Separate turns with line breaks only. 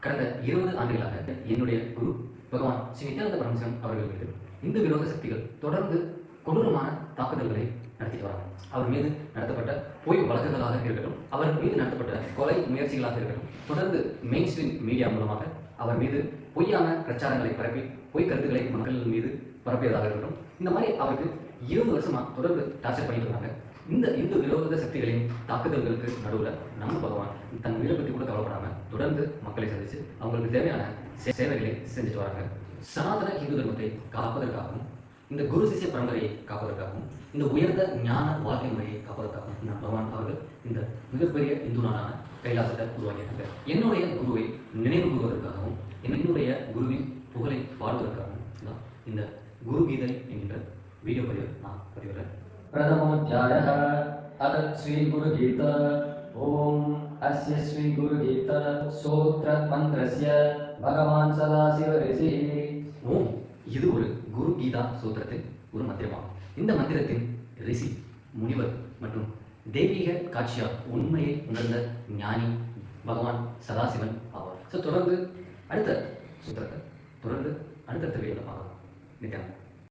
கடந்த 20 ஆண்டுகளாக என்னுடைய குரு பகவான் ஸ்ரீ நித்யானந்த பரமசிவம் அவர்கள் மீது இந்து விரோத சக்திகள் தொடர்ந்து கொடூரமான தாக்குதல்களை நடத்திட்டு வராங்க. அவர் மீது நடத்தப்பட்ட பொய் வழக்குகளாக இருக்கட்டும், அவர் மீது நடத்தப்பட்ட கொலை முயற்சிகளாக இருக்கட்டும், தொடர்ந்து மெயின் ஸ்ட்ரீம் மீடியா மூலமாக அவர் மீது பொய்யான பிரச்சாரங்களை பரப்பி பொய் கருத்துக்களை மக்கள் மீது பரப்பியதாக இருக்கட்டும், இந்த மாதிரி அவருக்கு 20 வருஷமா தொடர்ந்து டார்ச்சர் பண்ணிட்டு வராங்க. இந்த இந்து விரோத சக்திகளின் தாக்குதல்களுக்கு நடுவில் நம்ம பகவான் தன் உயிரை பற்றி கூட கவலைப்படாமல் தொடர்ந்து மக்களை சந்தித்து அவங்களுக்கு தேவையான சேவைகளை செஞ்சுட்டு வராங்க. சனாதன இந்து தர்மத்தை காப்பதற்காகவும், இந்த குரு சிஷ்ய பரம்பரையை காப்பதற்காகவும், இந்த உயர்ந்த ஞான வாழ்க்கை முறையை காப்பதற்காகவும் நம்ம பகவான் அவர்கள் இந்த மிகப்பெரிய இந்து நாடான கைலாசத்தை உருவாக்கியிருக்காங்க. என்னுடைய குருவை நினைவு கூறுவதற்காகவும், என்னுடைய குருவின் புகழை பாடுவதற்காகவும் தான் இந்த குரு கீதை என்கின்ற வீடியோ பதிவை நான் பதிவிடுறேன்.
प्रथमोऽध्यायः अथ श्रीगुरुगीता। ॐ अस्य श्रीगुरुगीता सूत्रमन्त्रस्य भगवान् सदाशिव ऋषिः।
ஓம் இது ஒரு குரு கீதா சூத்திரத்தின் ஒரு மந்திரமாகும். இந்த மந்திரத்தின் ரிஷி முனிவர் மற்றும் தெய்வீக காட்சியால் உண்மையை உணர்ந்த ஞானி பகவான் சதாசிவன் ஆவார். தொடர்ந்து அடுத்த சூத்திரத்தை தொடர்ந்து அடுத்தடுத்த வீடியோவில் பார்க்கலாம். நித்யானந்தா.